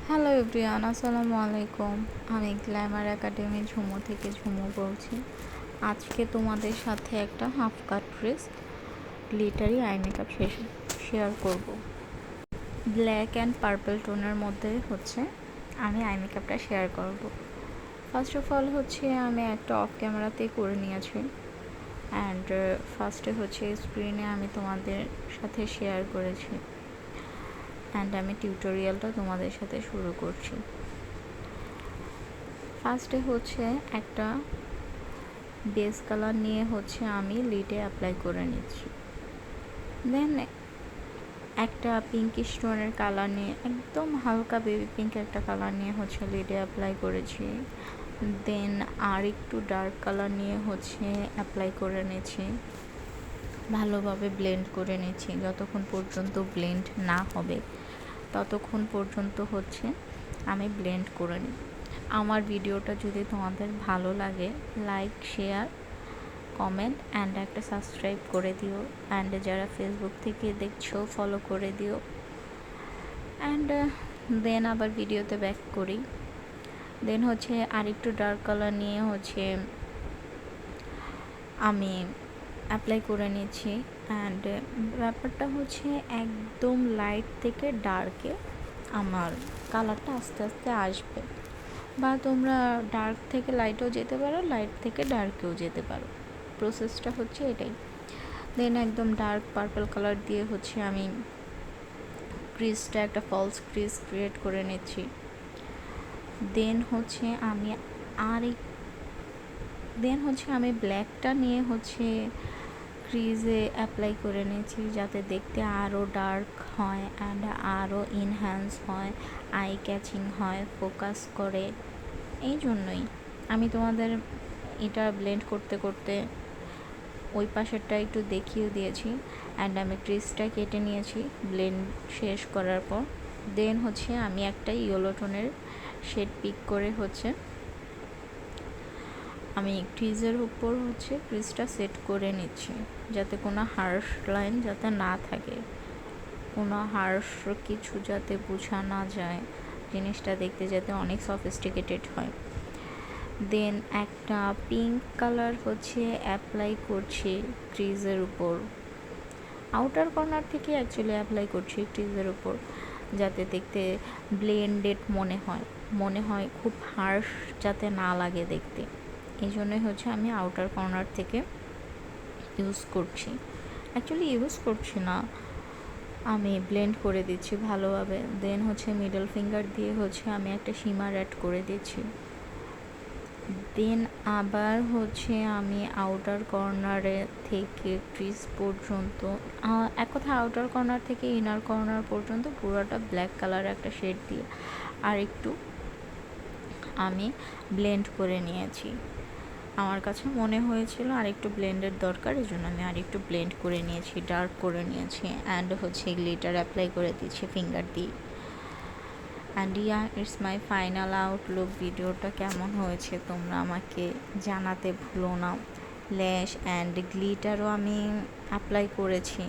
Hello everyone, আসসালামু আলাইকুম। আমি গ্ল্যামার একাডেমি ঝুমু থেকে ঝুমু বলছি। আজকে তোমাদের সাথে একটা হাফ কাট dress glittery eye makeup share করব। ব্ল্যাক অ্যান্ড পার্পল টোনের মধ্যে আমি আই মেকআপটা শেয়ার করব। ফার্স্ট অফ অল আমি একটা অফ ক্যামেরাতে করে নিয়েছি, অ্যান্ড ফার্স্টে স্ক্রিনে আমি তোমাদের সাথে শেয়ার করেছি, অ্যান্ড আমি টিউটোরিয়ালটা তোমাদের সাথে শুরু করছি। ফার্স্টে একটা বেস কালার নিয়ে আমি লিডে অ্যাপ্লাই করে নিচ্ছি। দেন একটা পিঙ্কিশ টোনের কালার নিয়ে, একদম হালকা বেবি পিঙ্ক একটা কালার নিয়ে লিডে অ্যাপ্লাই করেছি। দেন আর একটু ডার্ক কালার নিয়ে অ্যাপ্লাই করে নিয়েছি, ভালোভাবে ব্লেন্ড করে নিচ্ছি। যতক্ষণ পর্যন্ত ব্লেন্ড না হবে ততক্ষণ পর্যন্ত আমি ব্লেন্ড করে নিই। আমার ভিডিওটা যদি তোমাদের ভালো লাগে, লাইক, শেয়ার, কমেন্ট অ্যান্ড একটা সাবস্ক্রাইব করে দিও, অ্যান্ড যারা ফেসবুক থেকে দেখছো ফলো করে দিও। অ্যান্ড দেন আবার ভিডিওতে ব্যাক করি। দেন আরেকটু ডার্ক কালার নিয়ে আমি অ্যাপ্লাই করে নিচ্ছি। অ্যান্ড ব্যাপারটা একদম লাইট থেকে ডার্কে আমার কালারটা আস্তে আস্তে আসবে, বা তোমরা ডার্ক থেকে লাইটেও যেতে পারো, লাইট থেকে ডার্কেও যেতে পারো। প্রসেসটা এটাই। দেন একদম ডার্ক পার্পল কালার দিয়ে আমি ক্রিজটা একটা ফলস ক্রিজ ক্রিয়েট করে নিচ্ছি। দেন আমি আমি ব্ল্যাকটা নিয়ে ক্রিজে অ্যাপ্লাই করে নিয়েছি, যাতে দেখতে আরও ডার্ক হয় অ্যান্ড আরও ইনহ্যান্স হয়, আই ক্যাচিং হয়, ফোকাস করে। এই জন্যই আমি তোমাদের এটা ব্লেন্ড করতে করতে ওই পাশেরটা একটু দেখিয়ে দিয়েছি। অ্যান্ড আমি ক্রিজটা কেটে নিয়েছি ব্লেন্ড শেষ করার পর। দেন আমি একটা ইয়েলো টোনের শেড পিক করে আমি ক্রিজের উপর ক্রিজটা সেট করে নিচ্ছি, যাতে কোনো হার্শ লাইন যাতে না থাকে, কোনো হার্শ কিছু যাতে বোঝা না যায়, জিনিসটা দেখতে যাতে অনেক সফিস্টিকেটেড হয়। দেন একটা পিঙ্ক কালার অ্যাপ্লাই করছি ক্রিজের উপর, আউটার কর্নার থেকে অ্যাকচুয়ালি অ্যাপ্লাই করছি ক্রিজের উপর, যাতে দেখতে ব্লেন্ডেড মনে হয় খুব হার্শ যাতে না লাগে দেখতে। এই জন্যই আমি আউটার কর্নার থেকে ইউজ করছি না, আমি ব্লেন্ড করে দিচ্ছি ভালোভাবে। দেন মিডল ফিঙ্গার দিয়ে আমি একটা শিমার অ্যাড করে দিচ্ছি। দেন আবার আমি আউটার কর্নারে থেকে ক্রিজ পর্যন্ত, এক কথা আউটার কর্নার থেকে ইনার কর্নার পর্যন্ত পুরোটা ব্ল্যাক কালার একটা শেড দিয়ে আর একটু আমি ব্লেন্ড করে নিয়েছি। আমার কাছে মনে হয়েছিল আর একটু ব্লেন্ডের দরকার, এই জন্য আমি আর একটু ব্লেন্ড করে নিয়েছি, ডার্ক করে নিয়েছি। অ্যান্ড গ্লিটার অ্যাপ্লাই করে দিচ্ছি ফিঙ্গার দিয়ে। And it's my final Outlook. ভিডিওটা কেমন হয়েছে তোমরা আমাকে জানাতে ভুলো না। ল্যাশ অ্যান্ড গ্লিটারও আমি অ্যাপ্লাই করেছি।